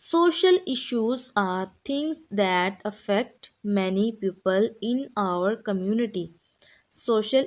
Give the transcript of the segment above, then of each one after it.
Social issues are things that affect many people in our community. Social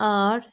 are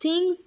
things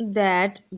that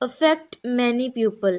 affect many people,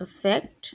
affect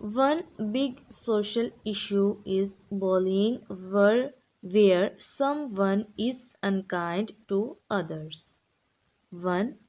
One big social issue is bullying where someone is unkind to others. One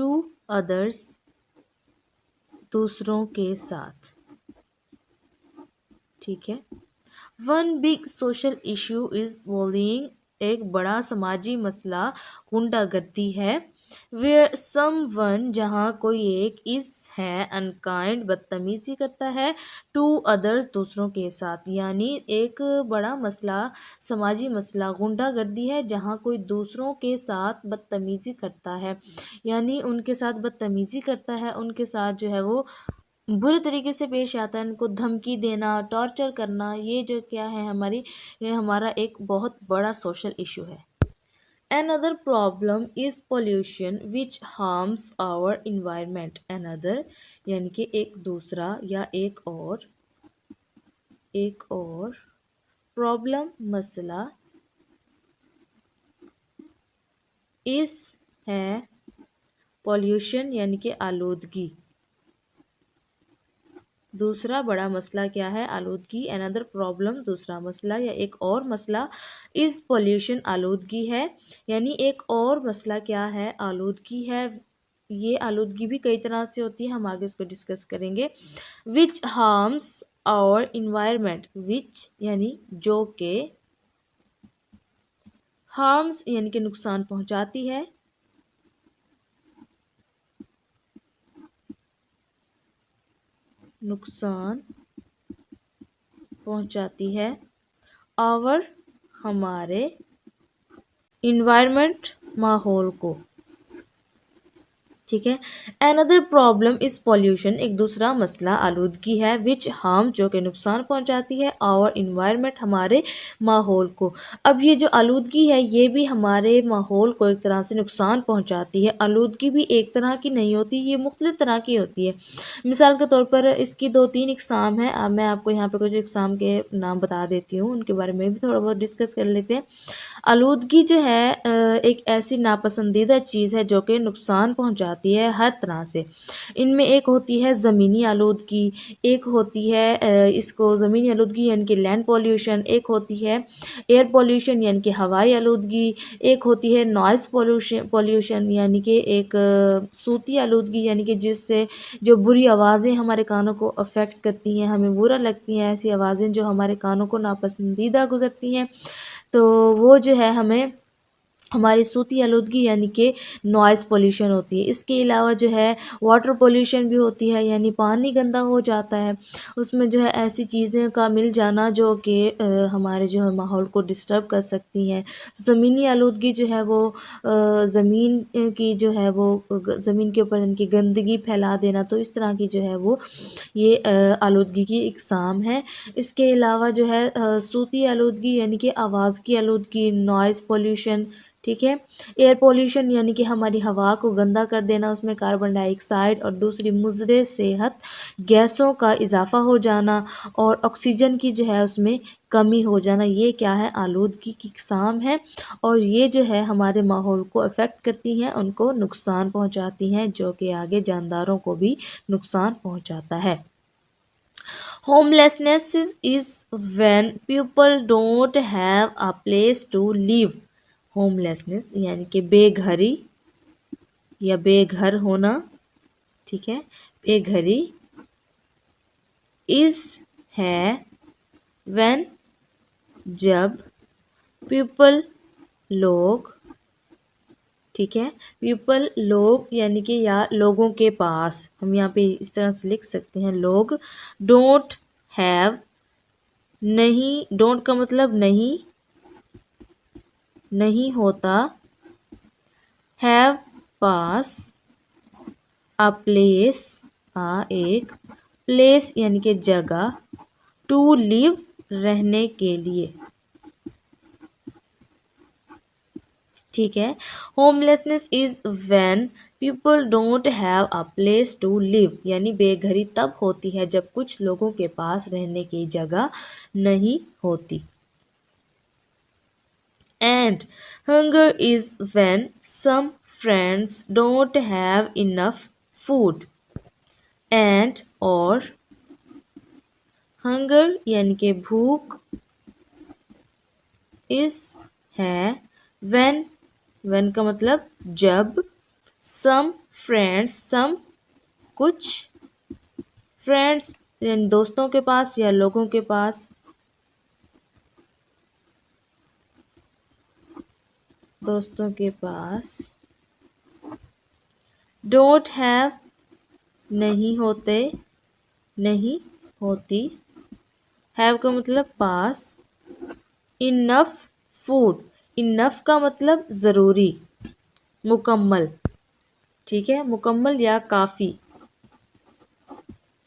to others دوسروں کے ساتھ. ٹھیک ہے. One big social issue is bullying. ایک بڑا سماجی مسئلہ غنڈہ گردی ہے. where someone جہاں کوئی ایک is ہے unkind بدتمیزی کرتا ہے to others دوسروں کے ساتھ. یعنی ایک بڑا مسئلہ سماجی مسئلہ غنڈہ گردی ہے جہاں کوئی دوسروں کے ساتھ بدتمیزی کرتا ہے، یعنی ان کے ساتھ بدتمیزی کرتا ہے، ان کے ساتھ جو ہے وہ برے طریقے سے پیش آتا ہے، ان کو دھمکی دینا، ٹارچر کرنا. یہ جو کیا ہے یہ ہمارا ایک بہت بڑا سوشل ایشو ہے. Another problem is pollution which harms our environment. Another یعنی کہ ایک دوسرا یا ایک اور problem مسئلہ is ہے pollution یعنی کہ آلودگی. دوسرا بڑا مسئلہ کیا ہے؟ آلودگی. another problem دوسرا مسئلہ یا ایک اور مسئلہ is pollution آلودگی ہے. یعنی ایک اور مسئلہ کیا ہے؟ آلودگی ہے. یہ آلودگی بھی کئی طرح سے ہوتی ہے، ہم آگے اس کو ڈسکس کریں گے. which harms our environment. which یعنی جو کہ harms یعنی کہ نقصان پہنچاتی ہے. نقصان پہنچاتی ہے our ہمارے environment ماحول کو. ٹھیک ہے. another problem is pollution ایک دوسرا مسئلہ آلودگی ہے. which harm جو کہ نقصان پہنچاتی ہے our environment ہمارے ماحول کو. اب یہ جو آلودگی ہے یہ بھی ہمارے ماحول کو ایک طرح سے نقصان پہنچاتی ہے. آلودگی بھی ایک طرح کی نہیں ہوتی، یہ مختلف طرح کی ہوتی ہے. مثال کے طور پر اس کی 2-3 اقسام ہیں. اب میں آپ کو یہاں پہ کچھ اقسام کے نام بتا دیتی ہوں، ان کے بارے میں بھی تھوڑا بہت ڈسکس کر لیتے ہیں. آلودگی جو ہے ایک ایسی ناپسندیدہ چیز ہے جو کہ نقصان پہنچاتی ہے ہر طرح سے. ان میں ایک ہوتی ہے زمینی آلودگی، ایک ہوتی ہے اس کو زمینی آلودگی یعنی کہ لینڈ پولیوشن، ایک ہوتی ہے ایئر پولیوشن یعنی کہ ہوائی آلودگی، ایک ہوتی ہے نوائز پولیوشن یعنی کہ ایک صوتی آلودگی یعنی کہ جس سے جو بری آوازیں ہمارے کانوں کو افیکٹ کرتی ہیں، ہمیں برا لگتی ہیں، ایسی آوازیں جو ہمارے کانوں کو ناپسندیدہ گزرتی ہیں، تو وہ جو ہے ہماری صوتی آلودگی یعنی کہ نوائز پولیوشن ہوتی ہے. اس کے علاوہ جو ہے واٹر پولیوشن بھی ہوتی ہے، یعنی پانی گندا ہو جاتا ہے، اس میں جو ہے ایسی چیزیں کا مل جانا جو کہ ہمارے جو ہے ماحول کو ڈسٹرب کر سکتی ہیں. زمینی آلودگی جو ہے وہ زمین کی جو ہے وہ زمین کے اوپر ان کی گندگی پھیلا دینا، تو اس طرح کی جو ہے وہ یہ آلودگی کی اقسام ہے. اس کے علاوہ جو ہے صوتی آلودگی یعنی کہ آواز کی آلودگی، نوائز پولیوشن. ٹھیک ہے. ایئر پولیوشن یعنی کہ ہماری ہوا کو گندا کر دینا، اس میں کاربن ڈائی آکسائڈ اور دوسری مضر صحت گیسوں کا اضافہ ہو جانا اور آکسیجن کی جو ہے اس میں کمی ہو جانا. یہ کیا ہے؟ آلودگی کی اقسام ہے، اور یہ جو ہے ہمارے ماحول کو افیکٹ کرتی ہیں، ان کو نقصان پہنچاتی ہیں، جو کہ آگے جانداروں کو بھی نقصان پہنچاتا ہے. Homelessness is when people don't have a place to live. ہوملیسنس یعنی کہ بے گھری یا بے گھر ہونا. ٹھیک ہے. بے گھری از ہے when جب پیپل لوگ. ٹھیک ہے. پیپل لوگ یعنی کہ یا لوگوں کے پاس، ہم یہاں پہ اس طرح سے لکھ سکتے ہیں لوگ. ڈونٹ ہیو نہیں، ڈونٹ کا مطلب نہیں ہوتا. ہیو پاس، a place ایک، پلیس یعنی کہ جگہ، ٹو لیو رہنے کے لیے. ٹھیک ہے. Homelessness is when people don't have a place to live یعنی بے گھری تب ہوتی ہے جب کچھ لوگوں کے پاس رہنے کی جگہ نہیں ہوتی. And hunger is when some friends don't have enough food. And اور hunger یعنی کہ بھوک is ہے when کا مطلب جب some friends, some کچھ friends یعنی دوستوں کے پاس یا لوگوں کے پاس، دوستوں کے پاس. don't have نہیں ہوتے، نہیں ہوتی. have کا مطلب پاس. enough food، enough کا مطلب ضروری، مکمل، ٹھیک ہے، مکمل یا کافی.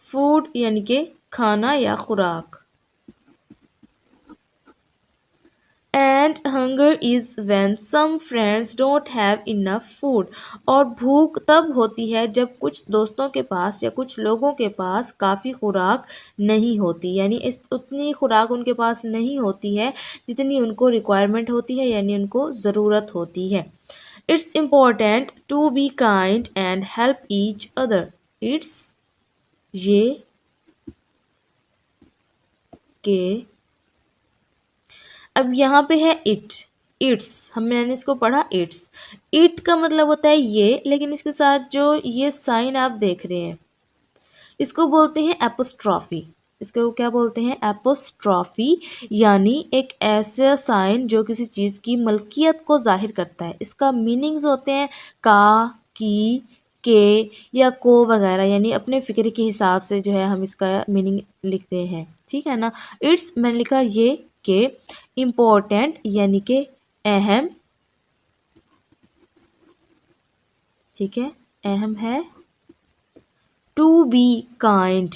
فوڈ یعنی کہ کھانا یا خوراک. And hunger is when some friends don't have enough food. اور بھوک تب ہوتی ہے جب کچھ دوستوں کے پاس یا کچھ لوگوں کے پاس کافی خوراک نہیں ہوتی، یعنی اتنی خوراک ان کے پاس نہیں ہوتی ہے جتنی ان کو ریکوائرمنٹ ہوتی ہے، یعنی ان کو ضرورت ہوتی ہے. It's important to be kind and help each other. It's یہ کہ اب یہاں پہ ہے اٹس، میں نے اس کو پڑھا اٹس. اٹ کا مطلب ہوتا ہے یہ، لیکن اس کے ساتھ جو یہ سائن آپ دیکھ رہے ہیں اس کو بولتے ہیں اپوسٹرافی. اس کو کیا بولتے ہیں؟ اپوسٹرافی، یعنی ایک ایسا سائن جو کسی چیز کی ملکیت کو ظاہر کرتا ہے. اس کا میننگز ہوتے ہیں کا، کی، کے یا کو وغیرہ، یعنی اپنے فکر کے حساب سے جو ہے ہم اس کا میننگ لکھتے ہیں، ٹھیک ہے نا. اٹس میں نے لکھا یہ کہ امپورٹنٹ یعنی کہ اہم، ٹھیک ہے، اہم ہے. To be kind,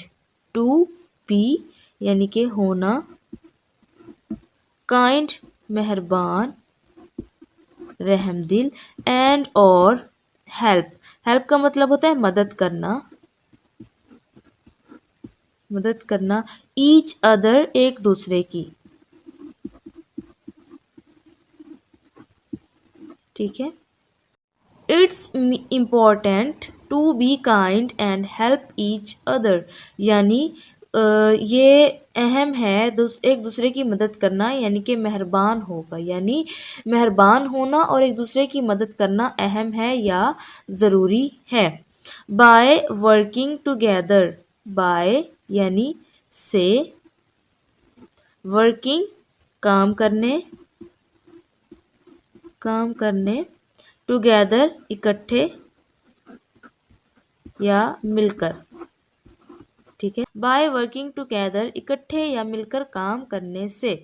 to be یعنی کہ ہونا، کائنڈ مہربان، رحم دل، اینڈ اور ہیلپ. ہیلپ کا مطلب ہوتا ہے مدد کرنا، مدد کرنا. ایچ ادر ایک دوسرے کی، ٹھیک ہے. It's important to be kind and help each other, یعنی یہ اہم ہے ایک دوسرے کی مدد کرنا، یعنی کہ مہربان ہوگا، یعنی مہربان ہونا اور ایک دوسرے کی مدد کرنا اہم ہے یا ضروری ہے. بائی ورکنگ ٹوگیدر، بائی یعنی سے، ورکنگ کام کرنے، ٹوگیدر اکٹھے یا مل کر، ٹھیک ہے. بائی ورکنگ ٹوگیدر اکٹھے یا مل کر کام کرنے سے،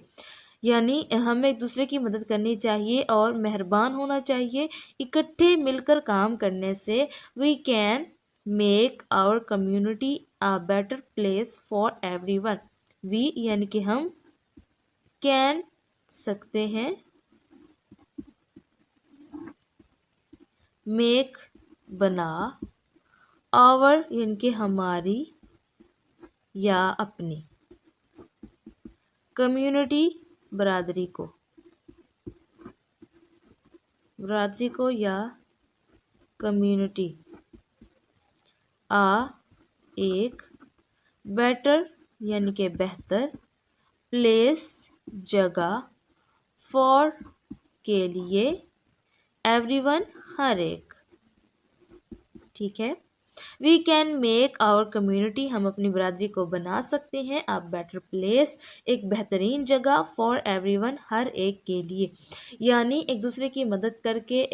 یعنی ہمیں ایک دوسرے کی مدد کرنی چاہیے اور مہربان ہونا چاہیے. اکٹھے مل کر کام کرنے سے we can make our community a better place for everyone. We یعنی کہ ہم، کین سکتے ہیں، میک بنا، آور یعنی کہ ہماری یا اپنی، کمیونٹی برادری کو یا کمیونٹی، ایک، بیٹر یعنی کہ بہتر، پلیس جگہ، فار کے لیے، ایوری ون ہر ایک، ٹھیک ہے. We can make our community ہم اپنی برادری کو بنا سکتے ہیں، اے بیٹر پلیس ایک بہترین جگہ، فار ایوری ون ہر ایک کے لیے، یعنی ایک دوسرے کی مدد کر کے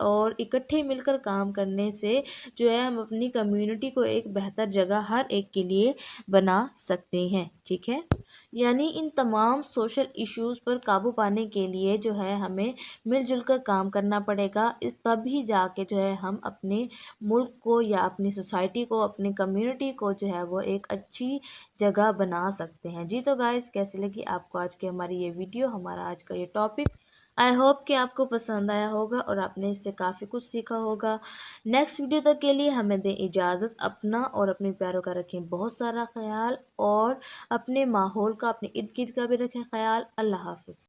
اور اکٹھے مل کر کام کرنے سے جو ہے ہم اپنی کمیونٹی کو ایک بہتر جگہ ہر ایک کے لیے بنا سکتے ہیں، ٹھیک ہے. یعنی ان تمام سوشل ایشوز پر قابو پانے کے لیے جو ہے ہمیں مل جل کر کام کرنا پڑے گا. اس تبھی جا کے جو ہے ہم اپنے ملک کو یا اپنی سوسائٹی کو، اپنی کمیونٹی کو جو ہے وہ ایک اچھی جگہ بنا سکتے ہیں. جی تو گائز، کیسی لگی آپ کو آج کی ہماری یہ ویڈیو، ہمارا آج کا یہ ٹاپک؟ آئی ہوپ کہ آپ کو پسند آیا ہوگا اور آپ نے اس سے کافی کچھ سیکھا ہوگا. نیکسٹ ویڈیو تک کے لیے ہمیں دیں اجازت. اپنا اور اپنے پیاروں کا رکھیں بہت سارا خیال، اور اپنے ماحول کا، اپنے ارد گرد کا بھی رکھیں خیال. اللہ حافظ.